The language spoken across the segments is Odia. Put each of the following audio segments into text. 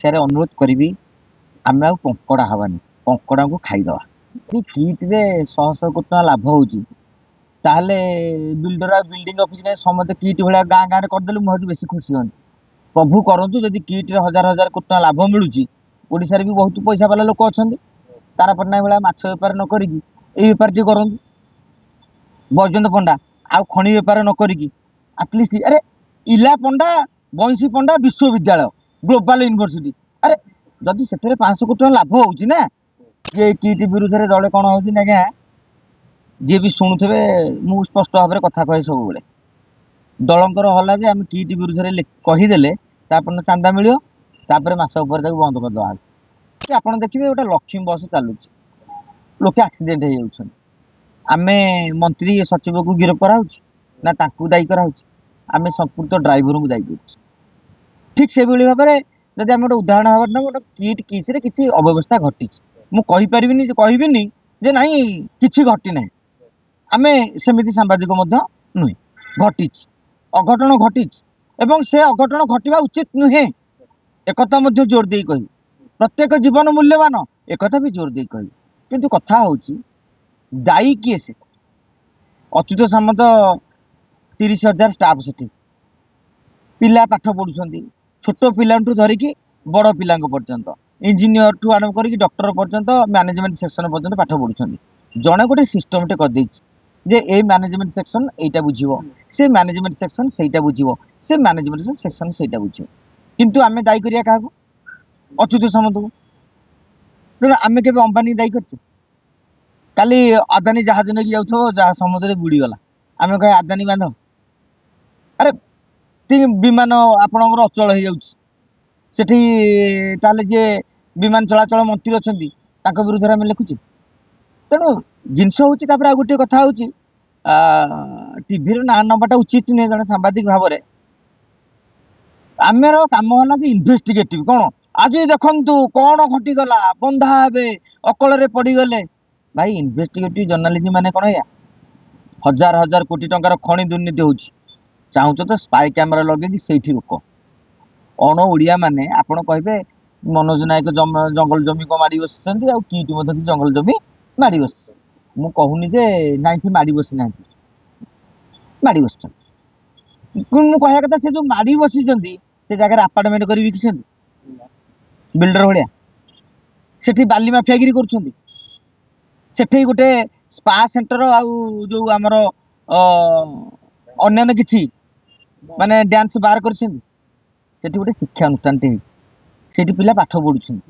ସେରେ ଅନୁରୋଧ କରିବି ଆମେ ଆଉ କଙ୍କଡ଼ା ହବାନି, କଙ୍କଡ଼ାଙ୍କୁ ଖାଇଦବା। ଯଦି କିଟରେ ଶହ ଶହ କୋଟି ଟଙ୍କା ଲାଭ ହଉଛି ତାହେଲେ ବିଲ୍ଡର ଆଉ ବିଲ୍ଡିଂ ଅଫିସ ନାହିଁ ସମସ୍ତେ କିଟ୍ ଭଳିଆ ଗାଁ ଗାଁରେ କରିଦେଲେ ମୁଁ ବେଶୀ ଖୁସି ହୁଅନ୍ତି। ପ୍ରଭୁ କରନ୍ତୁ ଯଦି କିଟ୍ରେ ହଜାର ହଜାର କୋଟି ଟଙ୍କା ଲାଭ ମିଳୁଛି, ଓଡ଼ିଶାରେ ବି ବହୁତ ପଇସା ବାଲା ଲୋକ ଅଛନ୍ତି, ତାରାପଟନା ଭଳିଆ ମାଛ ବେପାର ନ କରିକି ଏଇ ବେପାର ଟିକେ କରନ୍ତୁ। ବୈଜନ୍ତ ପଣ୍ଡା ଆଉ ଖଣି ବେପାର ନ କରିକି ଆଟଲିଷ୍ଟ ଆରେ ଇଲା ପଣ୍ଡା ବଇଁଶୀ ପଣ୍ଡା ବିଶ୍ୱବିଦ୍ୟାଳୟ ଗ୍ଲୋବାଲ ୟୁନିଭର୍ସିଟି, ଆରେ ଯଦି ସେଥିରେ 500 କୋଟି ଟଙ୍କା ଲାଭ ହଉଛି ନା, ଯେ କିଟ୍ ବିରୁଦ୍ଧରେ ଦଳେ କ'ଣ ହଉଛି ନା ଆଜ୍ଞା, ଯିଏ ବି ଶୁଣୁଥିବେ ମୁଁ ସ୍ପଷ୍ଟ ଭାବରେ କଥା କହେ ସବୁବେଳେ। ଦଳଙ୍କର ହଲା ଯେ ଆମେ କିଟ୍ ବିରୁଦ୍ଧରେ କହିଦେଲେ ତାପରେ ଚାନ୍ଦା ମିଳିବ, ତାପରେ ମାସ ଉପରେ ତାକୁ ବନ୍ଦ କରିଦେବା। ଆପଣ ଦେଖିବେ ଗୋଟେ ଲକ୍ଷ୍ମୀ ବସ୍ ଚାଲୁଛି, ଲୋକେ ଆକ୍ସିଡେଣ୍ଟ ହେଇଯାଉଛନ୍ତି, ଆମେ ମନ୍ତ୍ରୀ ସଚିବକୁ ଗିରଫ କରାହଉଛି ନା ତାଙ୍କୁ ଦାୟୀ କରାହଉଛି? ଆମେ ସମ୍ପୃକ୍ତ ଡ୍ରାଇଭରଙ୍କୁ ଦାୟୀ କରୁଛୁ। ଠିକ୍ ସେଭଳି ଭାବରେ ଯଦି ଆମେ ଗୋଟେ ଉଦାହରଣ ଭାବରେ ନେବୁ, ଗୋଟେ କିଟ୍ କିସ୍ରେ କିଛି ଅବ୍ୟବସ୍ଥା ଘଟିଛି, ମୁଁ କହିବିନି ଯେ ନାଇଁ କିଛି ଘଟି ନାହିଁ। ଆମେ ସେମିତି ସାମ୍ବାଦିକ ମଧ୍ୟ ନୁହେଁ, ଘଟିଛି, ଅଘଟଣ ଘଟିଛି ଏବଂ ସେ ଅଘଟଣ ଘଟିବା ଉଚିତ ନୁହେଁ ଏକଥା ମଧ୍ୟ ଜୋର ଦେଇ କହିବି। ପ୍ରତ୍ୟେକ ଜୀବନ ମୂଲ୍ୟବାନ ଏକଥା ବି ଜୋର ଦେଇ କହିବି। କିନ୍ତୁ କଥା ହଉଛି ଦାୟୀ କିଏ? ସେ ଅଚ୍ୟୁତ ସାମନ୍ତ 30,000 ଷ୍ଟାଫ, ସେଠି ପିଲା ପାଠ ପଢୁଛନ୍ତି, ଛୋଟ ପିଲାଠୁ ଧରିକି ବଡ଼ ପିଲାଙ୍କ ପର୍ଯ୍ୟନ୍ତ, ଇଞ୍ଜିନିୟରଠୁ ଆରମ୍ଭ କରିକି ଡକ୍ଟର ପର୍ଯ୍ୟନ୍ତ, ମ୍ୟାନେଜମେଣ୍ଟ ସେକ୍ସନ ପର୍ଯ୍ୟନ୍ତ ପାଠ ପଢୁଛନ୍ତି। ଜଣେ ଗୋଟେ ସିଷ୍ଟମଟେ କରିଦେଇଛି ଯେ ଏଇ ମ୍ୟାନେଜମେଣ୍ଟ ସେକ୍ସନ ଏଇଟା ବୁଝିବ, ସେ ମ୍ୟାନେଜମେଣ୍ଟ ସେକ୍ସନ ସେଇଟା ବୁଝିବ, ସେ ମ୍ୟାନେଜମେଣ୍ଟ ସେକ୍ସନ ସେଇଟା ବୁଝିବ। କିନ୍ତୁ ଆମେ ଦାୟୀ କରିବା କାହାକୁ? ଅଚ୍ୟୁତ ସାମନ୍ତକୁ। ତେଣୁ ଆମେ କେବେ ଅମ୍ବାନୀ ଦାୟୀ କରିଛେ? କାଲି ଆଦାନୀ ଜାହାଜ ନେଇକି ଯାଉଥିବ, ଯାହା ସମୁଦ୍ରରେ ବୁଡ଼ିଗଲା, ଆମେ କହେ ଆଦାନୀ ବାନ୍ଧ। ଆରେ ବିମାନ ଆପଣଙ୍କର ଅଚଳ ହେଇଯାଉଛି ସେଠି, ତାହେଲେ ଯିଏ ବିମାନ ଚଳାଚଳ ମନ୍ତ୍ରୀ ଅଛନ୍ତି ତାଙ୍କ ବିରୁଦ୍ଧରେ ଆମେ ଲେଖୁଛେ। ତେଣୁ ଜିନିଷ ହଉଛି, ତାପରେ ଆଉ ଗୋଟିଏ କଥା ହଉଛି, ଟିଭିର ନାଁ ନେବାଟା ଉଚିତ ନୁହେଁ ଜଣେ ସାମ୍ବାଦିକ ଭାବରେ। ଆମର କାମ ହେଲା ଯେ ଇନଭେଷ୍ଟିଗେଟିଭ, କ'ଣ ଆଜି ଦେଖନ୍ତୁ କ'ଣ ଘଟିଗଲା, ବନ୍ଧା ହେବେ, ଅକଳରେ ପଡ଼ିଗଲେ। ଭାଇ ଇନଭେଷ୍ଟିଗେଟିଭ ଜର୍ଣ୍ଣାଲିଜିମ ମାନେ କ'ଣ? ଏଇଆ ହଜାର ହଜାର କୋଟି ଟଙ୍କାର ଖଣି ଦୁର୍ନୀତି ହଉଛି, ଚାହୁଁଛ ତ ସ୍ପାଇ କ୍ୟାମେରା ଲଗେଇକି ସେଇଠି ରୋକ। ଅଣ ଓଡ଼ିଆ ମାନେ ଆପଣ କହିବେ ମନୋଜ ନାୟକ ଜଙ୍ଗଲ ଜମି କ'ଣ ମାଡ଼ି ବସିଛନ୍ତି, ଆଉ କିଟ୍ ମଧ୍ୟ ଜଙ୍ଗଲ ଜମି ମାଡ଼ି ବସିଛନ୍ତି। ମୁଁ କହୁନି ଯେ ନାଇଁ ମାଡ଼ି ବସିନାହାନ୍ତି, ମାଡ଼ି ବସିଛନ୍ତି। ମୁଁ କହିବା କଥା ସେ ଯୋଉ ମାଡ଼ି ବସିଛନ୍ତି ସେ ଜାଗାରେ ଆପାର୍ଟମେଣ୍ଟ କରି ବିକିଛନ୍ତି ବିଲ୍ଡର ଭଳିଆ, ସେଠି ବାଲି ମାଫିଆଗିରି କରୁଛନ୍ତି, ସେଠି ଗୋଟେ ସ୍ପା ସେଣ୍ଟର ଆଉ ଯୋଉ ଆମର ଅନ୍ୟାନ୍ୟ କିଛି ମାନେ ଡ୍ୟାନ୍ସ ବାର୍ କରିଛନ୍ତି, ସେଠି ଗୋଟେ ଶିକ୍ଷା ଅନୁଷ୍ଠାନଟେ ହେଇଛି, ସେଠି ପିଲା ପାଠ ପଢୁଛନ୍ତି।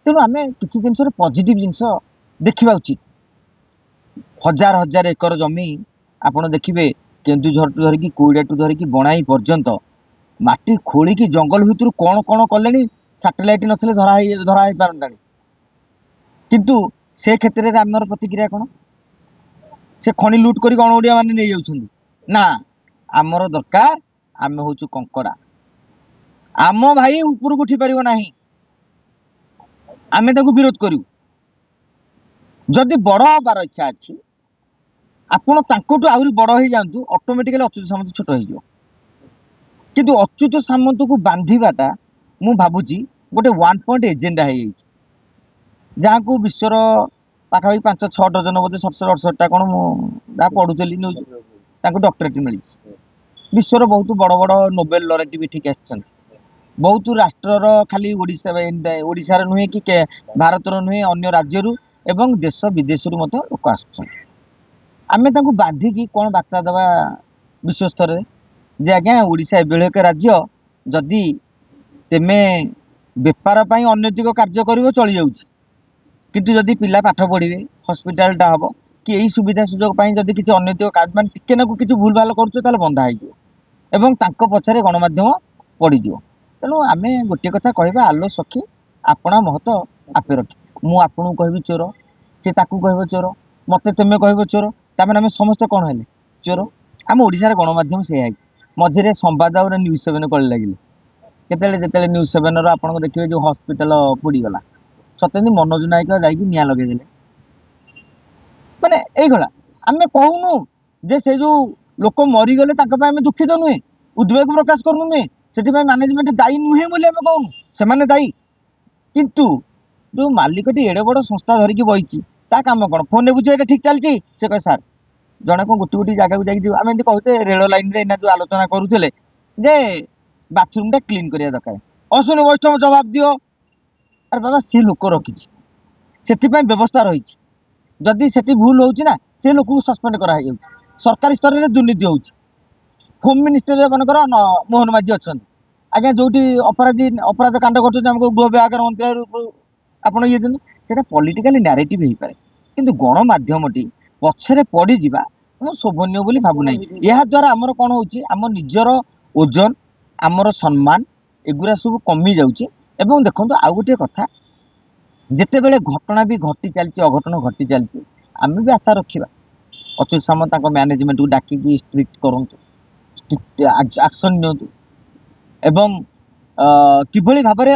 ତେଣୁ ଆମେ କିଛି ଜିନିଷରେ ପଜିଟିଭ ଜିନିଷ ଦେଖିବା ଉଚିତ। ହଜାର ହଜାର ଏକର ଜମି ଆପଣ ଦେଖିବେ, କେନ୍ଦୁଝରଠୁ ଧରିକି କୋଇଡ଼ାଠୁ ଧରିକି ବଣାଇ ପର୍ଯ୍ୟନ୍ତ ମାଟି ଖୋଳିକି ଜଙ୍ଗଲ ଭିତରୁ କ'ଣ କ'ଣ କଲେଣି, ସାଟେଲାଇଟ ନଥିଲେ ଧରା ହେଇପାରନ୍ତାଣି। କିନ୍ତୁ ସେ କ୍ଷେତ୍ରରେ ଆମର ପ୍ରତିକ୍ରିୟା କ'ଣ? ସେ ଖଣି ଲୁଟ୍ କରି ଅଣ ଓଡ଼ିଆ ମାନେ ନେଇଯାଉଛନ୍ତି। ନା, ଆମର ଦରକାର, ଆମେ ହଉଛୁ କଙ୍କଡ଼ା, ଆମ ଭାଇ ଉପରକୁ ଉଠି ପାରିବ ନାହିଁ, ଆମେ ତାକୁ ବିରୋଧ କରିବୁ। ଯଦି ବଡ଼ ହବାର ଇଚ୍ଛା ଅଛି ଆପଣ ତାଙ୍କଠୁ ଆହୁରି ବଡ଼ ହେଇଯାଆନ୍ତୁ, ଅଟୋମେଟିକାଲି ଅଚ୍ୟୁତ ସାମନ୍ତ ଛୋଟ ହେଇଯିବ। କିନ୍ତୁ ଅଚ୍ୟୁତ ସାମନ୍ତକୁ ବାନ୍ଧିବାଟା ମୁଁ ଭାବୁଛି ଗୋଟେ 1 ପଏଣ୍ଟ ଏଜେଣ୍ଡା ହେଇଯାଇଛି, ଯାହାକୁ ବିଶ୍ୱର ପାଖାପାଖି 5-6 ଡଜନ ବୋଧେ 67-68ଟା କ'ଣ ମୁଁ ଯାହା ପଢୁଥିଲି ନ୍ୟୁଜ୍, ତାଙ୍କୁ ଡକ୍ଟରେଟ୍ ମିଳିଛି। ବିଶ୍ୱର ବହୁତ ବଡ଼ ବଡ଼ ନୋବେଲ ଲରେଟ୍ ବି ଏଠିକି ଆସିଛନ୍ତି। ବହୁତ ରାଷ୍ଟ୍ରର, ଖାଲି ଓଡ଼ିଶାର ନୁହେଁ କି ଭାରତର ନୁହେଁ, ଅନ୍ୟ ରାଜ୍ୟରୁ ଏବଂ ଦେଶ ବିଦେଶରୁ ମଧ୍ୟ ଲୋକ ଆସୁଛନ୍ତି। ଆମେ ତାଙ୍କୁ ବାନ୍ଧିକି କ'ଣ ବାର୍ତ୍ତା ଦେବା ବିଶ୍ୱସ୍ତରରେ ଯେ ଆଜ୍ଞା ଓଡ଼ିଶା ଏଭଳି ଏକ ରାଜ୍ୟ, ଯଦି ତେମେ ବେପାର ପାଇଁ ଅନୈତିକ କାର୍ଯ୍ୟ କରିବ ଚଳିଯାଉଛି, କିନ୍ତୁ ଯଦି ପିଲା ପାଠ ପଢ଼ିବେ, ହସ୍ପିଟାଲଟା ହେବ, କି ଏଇ ସୁବିଧା ସୁଯୋଗ ପାଇଁ ଯଦି କିଛି ଅନୈତିକ ମାନେ ଟିକେ ନାକୁ କିଛି ଭୁଲ ଭାଲ କରୁଛ, ତାହେଲେ ବନ୍ଧା ହେଇଯିବ ଏବଂ ତାଙ୍କ ପଛରେ ଗଣମାଧ୍ୟମ ପଡ଼ିଯିବ। ତେଣୁ ଆମେ ଗୋଟିଏ କଥା କହିବା, ଆଲୋ ସଖୀ ଆପଣା ମହତ ଆପେ ରଖି। ମୁଁ ଆପଣଙ୍କୁ କହିବି ଚୋର, ସେ ତାକୁ କହିବ ଚୋର, ମତେ ତେମେ କହିବ ଚୋର, ତାମାନେ ଆମେ ସମସ୍ତେ କ'ଣ ହେଲେ? ଚୋର। ଆମ ଓଡ଼ିଶାର ଗଣମାଧ୍ୟମ ସେଇଆ ହେଇଛି। ମଝିରେ ସମ୍ବାଦ ଆଉ ନ୍ୟୁଜ୍7 କଳି ଲାଗିଲେ, ଯେତେବେଳେ ନ୍ୟୁଜ୍7ର ଆପଣଙ୍କ ଦେଖିବେ ଯୋଉ ହସ୍ପିଟାଲ ପୋଡ଼ିଗଲା, ସତେନ୍ତି ମନୋଜ ନାୟକ ଯାଇକି ନିଆଁ ଲଗେଇଦେଲେ। ମାନେ ଏଇଭଳିଆ ଆମେ କହୁନୁ ଯେ ସେ ଯୋଉ ଲୋକ ମରିଗଲେ ତାଙ୍କ ପାଇଁ ଆମେ ଦୁଃଖିତ ନୁହେଁ, ଉଦ୍ବେଗ ପ୍ରକାଶ କରୁନୁ ନୁହେଁ, ସେଥିପାଇଁ ମ୍ୟାନେଜମେଣ୍ଟ ଦାୟୀ ନୁହେଁ ବୋଲି ଆମେ କହୁନୁ। ସେମାନେ ଦାयୀ। କିନ୍ତୁ ଯୋଉ ମାଲିକଟି ଏଡେ ବଡ ସଂସ୍ଥା ଧରିକି ବଇଛି ତା କାମ କଣ? ଫୋନରେ ବୁଝିବ ଏଇଟା ଠିକ ଚାଲିଛି। ସେ କହେ ସାର୍ ଜଣେ କଣ ଗୋଟି ଗୋଟି ଜାଗାକୁ ଯାଇକି ଯିବ। ଆମେ ଏମିତି କହୁଛେ ରେଳ ଲାଇନରେ ଏଇନା ଯୋଉ ଆଲୋଚନା କରୁଥିଲେ ଯେ ବାଥରୁମ ଟା କ୍ଲିନ କରିବା ଦରକାର। ଅଶ୍ୱିନୀ ବୈଷ୍ଣବ ଜବାବ ଦିଅ, ଆରେ ବାବା ସିଏ ଲୋକ ରଖିଛି, ସେଥିପାଇଁ ବ୍ୟବସ୍ଥା ରହିଛି। ଯଦି ସେଠି ଭୁଲ ହଉଛି ନା ସେ ଲୋକକୁ ସସ୍ପେଣ୍ଡ କରାହେଇଯାଉଛି। ସରକାରୀ ସ୍ତରରେ ଦୁର୍ନୀତି ହଉଛି। ହୋମ ମିନିଷ୍ଟର ମାନଙ୍କର ମୋହନ ମାଝୀ ଅଛନ୍ତି। ଆଜ୍ଞା ଯୋଉଠି ଅପରାଧ କାଣ୍ଡ ଘଟୁଛି ଆମକୁ ଗୃହ ବିଭାଗର ମନ୍ତ୍ରୀ ଆପଣ ଇଏ ଦିଅନ୍ତୁ। ସେଇଟା ପଲିଟିକାଲି ନ୍ୟାରେଟିଭ ହେଇପାରେ, କିନ୍ତୁ ଗଣମାଧ୍ୟମଟି ପଛରେ ପଡିଯିବା ମୁଁ ଶୋଭନୀୟ ବୋଲି ଭାବୁନାହିଁ। ଏହା ଦ୍ୱାରା ଆମର କଣ ହଉଛି, ଆମ ନିଜର ଓଜନ, ଆମର ସମ୍ମାନ ଏଗୁରା ସବୁ କମି ଯାଉଛି। ଏବଂ ଦେଖନ୍ତୁ ଆଉ ଗୋଟିଏ କଥା, ଯେତେବେଳେ ଘଟଣା ବି ଘଟି ଚାଲିଛି, ଅଘଟଣ ଘଟି ଚାଲିଛି, ଆମେ ବି ଆଶା ରଖିବା ଅଚ୍ୟୁତ ସାମନ୍ତ ତାଙ୍କ ମ୍ୟାନେଜମେଣ୍ଟକୁ ଡାକିକି ଷ୍ଟ୍ରିକ୍ଟ କରନ୍ତୁ, ଷ୍ଟ୍ରିକ୍ଟ ଆକ୍ସନ ନିଅନ୍ତୁ ଏବଂ କିଭଳି ଭାବରେ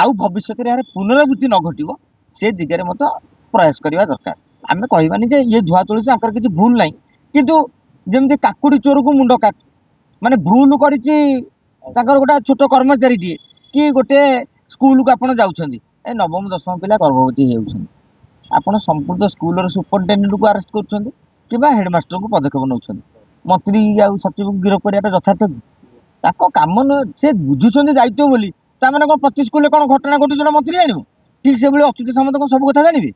ଆଉ ଭବିଷ୍ୟତରେ ଏହାର ପୁନରାବୃତ୍ତି ନ ଘଟିବ ସେ ଦିଗରେ ମଧ୍ୟ ପ୍ରୟାସ କରିବା ଦରକାର। ଆମେ କହିବାନି ଯେ ଇଏ ଧୁଆ ତୋଳିଛି ତାଙ୍କର କିଛି ଭୁଲ ନାହିଁ, କିନ୍ତୁ ଯେମିତି କାକୁଡି ଚୋରକୁ ମୁଣ୍ଡ କାଟ, ମାନେ ଭୁଲ କରିଛି ତାଙ୍କର ଗୋଟେ ଛୋଟ କର୍ମଚାରୀଟିଏ କି ଗୋଟେ ସ୍କୁଲକୁ ଆପଣ ଯାଉଛନ୍ତି, ଏ ନବମ ଦଶମ ପିଲା ଗର୍ଭବତୀ ହେଇଯାଉଛନ୍ତି, ଆପଣ ସମ୍ପୂର୍ଣ୍ଣ ସ୍କୁଲର ସୁପରିଟେଣ୍ଡେଣ୍ଟକୁ ଆରେଷ୍ଟ କରୁଛନ୍ତି କିମ୍ବା ହେଡମାଷ୍ଟରକୁ ପଦକ୍ଷେପ ନେଉଛନ୍ତି। ମନ୍ତ୍ରୀ ଆଉ ସଚିବକୁ ଗିରଫ କରିବାଟା ଯଥାର୍ଥ କି? ତାଙ୍କ କାମ ସେ ବୁଝୁଛନ୍ତି ଦାୟିତ୍ୱ ବୋଲି, ତାମାନେ କଣ ପ୍ରତି ସ୍କୁଲରେ କଣ ଘଟଣା ଘଟୁଛି ଯୋଉଟା ମନ୍ତ୍ରୀ ଜାଣିବ? ଠିକ ସେଭଳି ଅଚ୍ୟୁତ ସାମନ୍ତ କଣ ସବୁ କଥା ଜାଣିବେ?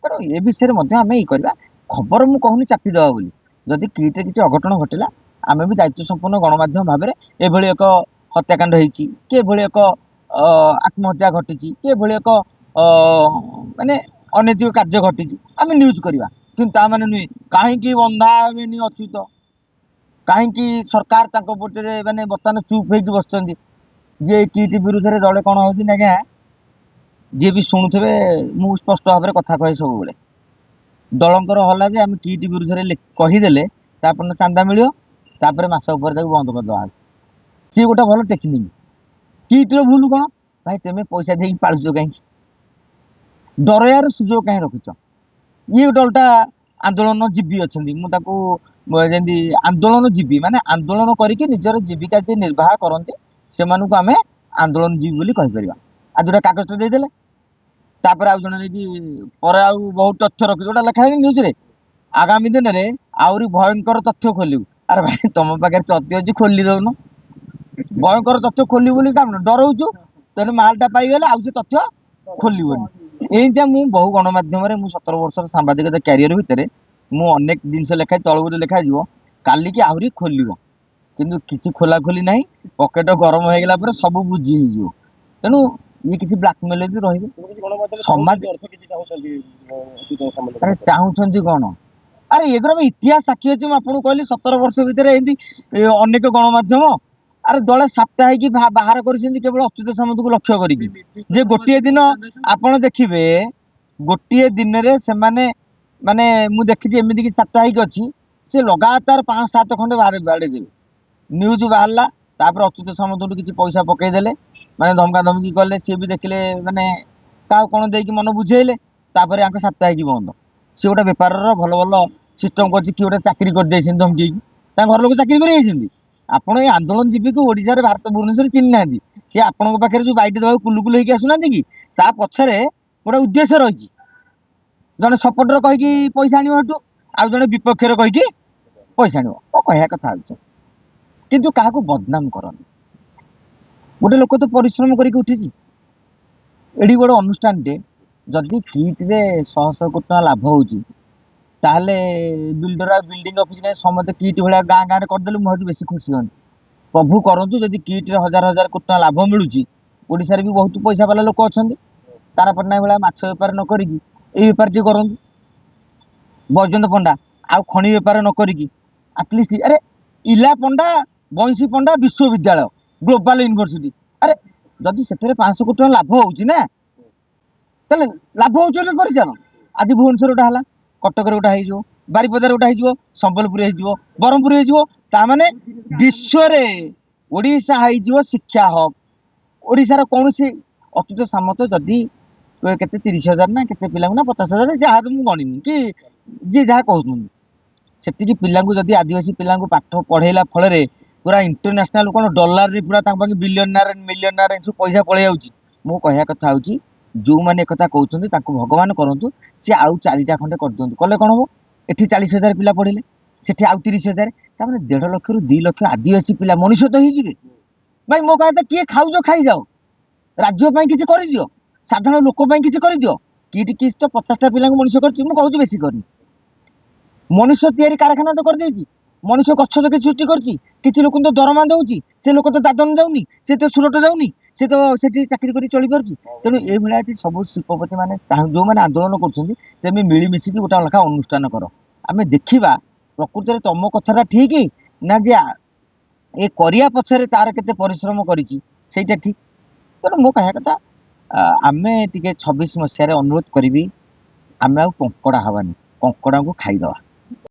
ତେଣୁ ଏ ବିଷୟରେ ମଧ୍ୟ ଆମେ ଇଏ କରିବା। ଖବର ମୁଁ କହୁନି ଚାପି ଦେବା ବୋଲି, ଯଦି କିଟରେ କିଛି ଅଘଟଣ ଘଟିଲା ଆମେ ବି ଦାୟିତ୍ୱ ସମ୍ପନ୍ନ ଗଣମାଧ୍ୟମ ଭାବରେ ଏଭଳି ଏକ ହତ୍ୟାକାଣ୍ଡ ହେଇଛି କି ଏଭଳି ଏକ ଆତ୍ମହତ୍ୟା ଘଟିଛି କି ଏଭଳି ଏକ ମାନେ ଅନୈତିକ କାର୍ଯ୍ୟ ଘଟିଛି ଆମେ ନ୍ୟୁଜ କରିବା। କିନ୍ତୁ ତା ମାନେ ନୁହେଁ କାହିଁକି ବନ୍ଧା ହେବେନି ଅଚ୍ୟୁତ, କାହିଁକି ସରକାର ତାଙ୍କ ପଟରେ ମାନେ ବର୍ତ୍ତମାନ ଚୁପ୍ ହେଇକି ବସିଛନ୍ତି। ଯେ କିଟ୍ ବିରୁଦ୍ଧରେ ଦଳେ କଣ ହଉଛି ନା ଆଜ୍ଞା, ଯିଏ ବି ଶୁଣୁଥିବେ ମୁଁ ସ୍ପଷ୍ଟ ଭାବରେ କଥା କହେ ସବୁବେଳେ, ଦଳଙ୍କର ହଲା ଯେ ଆମେ କିଟ୍ ବିରୁଦ୍ଧରେ କହିଦେଲେ ତାପରେ ଚାନ୍ଦା ମିଳିବ, ତାପରେ ମାସ ଉପରେ ତାକୁ ବନ୍ଦ କରିଦେବା। ସିଏ ଗୋଟେ ଭଲ ଟେକ୍ନିକ। କିଟ୍ର ଭୁଲ କଣ? ଭାଇ ତେମେ ପଇସା ଦେଇକି ପାଳୁଛ କାହିଁକି? ଡରାଇବାର ସୁଯୋଗ କାହିଁ ରଖୁଛ? ଇଏ ଗୋଟେ ଓଲଟା ଆନ୍ଦୋଳନ ଜୀବୀ ଅଛନ୍ତି, ମୁଁ ତାକୁ ଯେମିତି ଆନ୍ଦୋଳନ ଜୀବୀ ମାନେ ଆନ୍ଦୋଳନ କରିକି ନିଜର ଜୀବିକା ଯିଏ ନିର୍ବାହ କରନ୍ତି ସେମାନଙ୍କୁ ଆମେ ଆନ୍ଦୋଳନ ଜୀବୀ ବୋଲି କହିପାରିବା। ଆଉ ଯୋଉଟା କାଗଜଟା ଦେଇଦେଲେ ତାପରେ ଆଉ ଜଣେ ନେଇକି ପରେ ଆଉ ବହୁତ ତଥ୍ୟ ରଖି ଯୋଉଟା ଲେଖା ହେଇନି ନ୍ୟୁଜରେ, ଆଗାମୀ ଦିନରେ ଆହୁରି ଭୟଙ୍କର ତଥ୍ୟ ଖୋଲିବୁ। ଆରେ ଭାଇ ତମ ପାଖରେ ତଥ୍ୟ ଅଛି ଖୋଲି ଦଉନ, ଭୟଙ୍କର ତଥ୍ୟ ଖୋଲିବୁ ବୋଲି କାମ ଡରଉଛୁ, ତେଣୁ ମାଲଟା ପାଇଗଲେ ଆଉ ସେ ତଥ୍ୟ ଖୋଲିବନି। ଏଇଟା ମୁଁ ବହୁ ଗଣମାଧ୍ୟମରେ ମୁଁ 17 ବର୍ଷର ସାମ୍ବାଦିକତା କ୍ୟାରିୟର ଭିତରେ ମୁଁ ଅନେକ ଜିନିଷ ଲେଖାଏ, ତଳକୁ ଲେଖାଯିବ କାଲିକି ଆହୁରି ଖୋଲିବ, କିନ୍ତୁ କିଛି ଖୋଲାଖୋଲି ନାହିଁ। ପକେଟ ଗରମ ହେଇଗଲା ପରେ ସବୁ ବୁଝି ହେଇଯିବ। ତେଣୁ ଇଏ କିଛି ବ୍ଲାକମେଲ ବି ରହିବ। ସମାଜ ଚାହୁଁଛନ୍ତି କଣ? ଆରେ ଏଗୁରା ଇତିହାସ ସାକ୍ଷୀ ଅଛି। ମୁଁ ଆପଣଙ୍କୁ କହିଲି 17 ବର୍ଷ ଭିତରେ ଏମିତି ଅନେକ ଗଣମାଧ୍ୟମ ଆରେ ଦଳେ ସାପ୍ତାହିକ ବାହାର କରିଛନ୍ତି କେବଳ ଅଚ୍ୟୁତ ସାମନ୍ତକୁ ଲକ୍ଷ୍ୟ କରିକି, ଯେ ଗୋଟିଏ ଦିନ ଆପଣ ଦେଖିବେ ଗୋଟିଏ ଦିନରେ ସେମାନେ ମାନେ ମୁଁ ଦେଖିଛି ଏମିତି କି ସାପ୍ତାହିକ ଅଛି ସେ ଲଗାତାର 5-7 ଖଣ୍ଡେ ବାଡେଇ ଦେବେ। ନ୍ୟୁଜ ବାହାରିଲା ତାପରେ ଅଚ୍ୟୁତ ସାମନ୍ତଠୁ କିଛି ପଇସା ପକେଇଦେଲେ, ମାନେ ଧମକା ଧମକି କଲେ, ସିଏ ବି ଦେଖିଲେ ମାନେ କାହାକୁ କଣ ଦେଇକି ମନ ବୁଝେଇଲେ, ତାପରେ ଆଙ୍କ ସାପ୍ତାହିକ ବନ୍ଦ। ସିଏ ଗୋଟେ ବେପାରର ଭଲ ଭଲ ସିଷ୍ଟମ କରିଛି, କିଏ ଗୋଟେ ଚାକିରି କରିଯାଇଛନ୍ତି ଧମକେଇକି, ତାଙ୍କ ଘର ଲୋକ ଚାକିରି କରି ଯାଇଛନ୍ତି। ଆପଣ ଏଇ ଆନ୍ଦୋଳନ ଜୀବୀକୁ ଓଡିଶାରେ ଭାରତ ଭୁବନେଶ୍ୱରରେ ଚିହ୍ନି ନାହାନ୍ତି। ସେ ଆପଣଙ୍କ ପାଖରେ ଯୋଉ ବାଇଟ ଦେବାକୁ କୁଲୁକୁଲୁ ହେଇକି ଆସୁନାହାନ୍ତି କି, ତା ପଛରେ ଗୋଟେ ଉଦ୍ଦେଶ୍ୟ ରହିଛି। ଜଣେ ସପୋର୍ଟର କହିକି ପଇସା ଆଣିବ ସେଠୁ, ଆଉ ଜଣେ ବିପକ୍ଷରେ କହିକି ପଇସା ଆଣିବ। କଣ କହିବା କଥା ହଉଛ, କିନ୍ତୁ କାହାକୁ ବଦନାମ କରନି। ଗୋଟେ ଲୋକ ତ ପରିଶ୍ରମ କରିକି ଉଠିଛି, ଏଡି ବଡ ଅନୁଷ୍ଠାନଟେ, ଯଦି କିଟରେ 100 କୋଟି ଟଙ୍କା ଲାଭ ହଉଛି ତାହେଲେ ବିଲ୍ଡର ଆଉ ବିଲ୍ଡିଂ ଅଫିସ ନାହିଁ, ସମସ୍ତେ କିଟ୍ ଭଳିଆ ଗାଁ ଗାଁରେ କରିଦେଲେ ମୁଁ ହଉଛି ବେଶୀ ଖୁସି ହୁଅନ୍ତି। ପ୍ରଭୁ କରନ୍ତୁ ଯଦି କିଟରେ 1000 କୋଟି ଟଙ୍କା ଲାଭ ମିଳୁଛି, ଓଡିଶାରେ ବି ବହୁତ ପଇସା ବାଲା ଲୋକ ଅଛନ୍ତି, ତାରା ପଟ୍ଟନାୟକ ଭଳିଆ ମାଛ ବେପାର ନ କରିକି ଏଇ ବେପାର ଟିକେ କରନ୍ତୁ। ବୈଜନ୍ତ ପଣ୍ଡା ଆଉ ଖଣି ବେପାର ନ କରିକି ଆଟଲିଷ୍ଟ ଆରେ ଇଲା ପଣ୍ଡା ବଇଁଶୀ ପଣ୍ଡା ବିଶ୍ୱବିଦ୍ୟାଳୟ ଗ୍ଲୋବାଲ ୟୁନିଭର୍ସିଟି, ଆରେ ଯଦି ସେଥିରେ 500 କୋଟି ଟଙ୍କା ଲାଭ ହଉଛି ନା, ତାହେଲେ ଲାଭ ହଉଛି ବୋଲି କରିଚାଲ। ଆଜି ଭୁବନେଶ୍ୱର ଗୋଟେ ହେଲା, କଟକରେ ଗୋଟେ ହେଇଯିବ, ବାରିପଦାରେ ଗୋଟେ ହେଇଯିବ, ସମ୍ବଲପୁର ହେଇଯିବ, ବ୍ରହ୍ମପୁର ହେଇଯିବ, ତାମାନେ ବିଶ୍ୱରେ ଓଡିଶା ହେଇଯିବ ଶିକ୍ଷା ହବ। ଓଡିଶାର କୌଣସି ଅଚ୍ୟୁତ ସାମନ୍ତ ଯଦି କେତେ 30,000 ନା କେତେ ପିଲାଙ୍କୁ ନା 50,000 ଯାହା ତ ମୁଁ ଗଣିନି କି ଯିଏ ଯାହା କହୁଛନ୍ତି, ସେତିକି ପିଲାଙ୍କୁ ଯଦି ଆଦିବାସୀ ପିଲାଙ୍କୁ ପାଠ ପଢେଇଲା ଫଳରେ पूरा इंटरनेशनल कौन डॉलर रे पूरा बिलियनर मिलियनर सब पैसा पड़े जाऊँ मो कह कथा हूँ जो मैंने कथा कहते भगवान करूँ सी आउ चारिटा खंडे कर दिखाँ कले कौन हम एटी 40,000 पिला पढ़े सेठी आउ 30,000 तार 1.5 लाख रू 2 लाख आदिवासी पिला मनुष्य तो हो भाई मो कहा किए खाऊ खाई जाओ राज्य किसी कर दियो साधारण लोक किसी कर दियो किट किस तो 50टा पिला मनुष्य कर बेसी करनी मनुष्य तैयारी कारखाना तो कर देछि मनुष्य गछ तो किसी सृष्टि करछि किसी लोक तो दरमा दउछि से लोक तो दादन जाउनी से तो सुरट जाउनी से तो सेठी चाकरी करी चली पारुछि तेणु ए भलिया सब शिल्पपति माने जो माने आंदोलन करछन्ति तेमे मिली मिसिकी गोटा लेखा अनुष्ठान कर आमे देखिबा प्रकृति तुम कथाटा ठीक ना जे ए करिया पछरे तार केते परिश्रम करिछि सेटा ठीक तेणु मो कहा कथा आमे टिके 26 मसीह अनुरोध करी आमे आ कंकड़ा हवानी कंकड़ा को खाईदवा।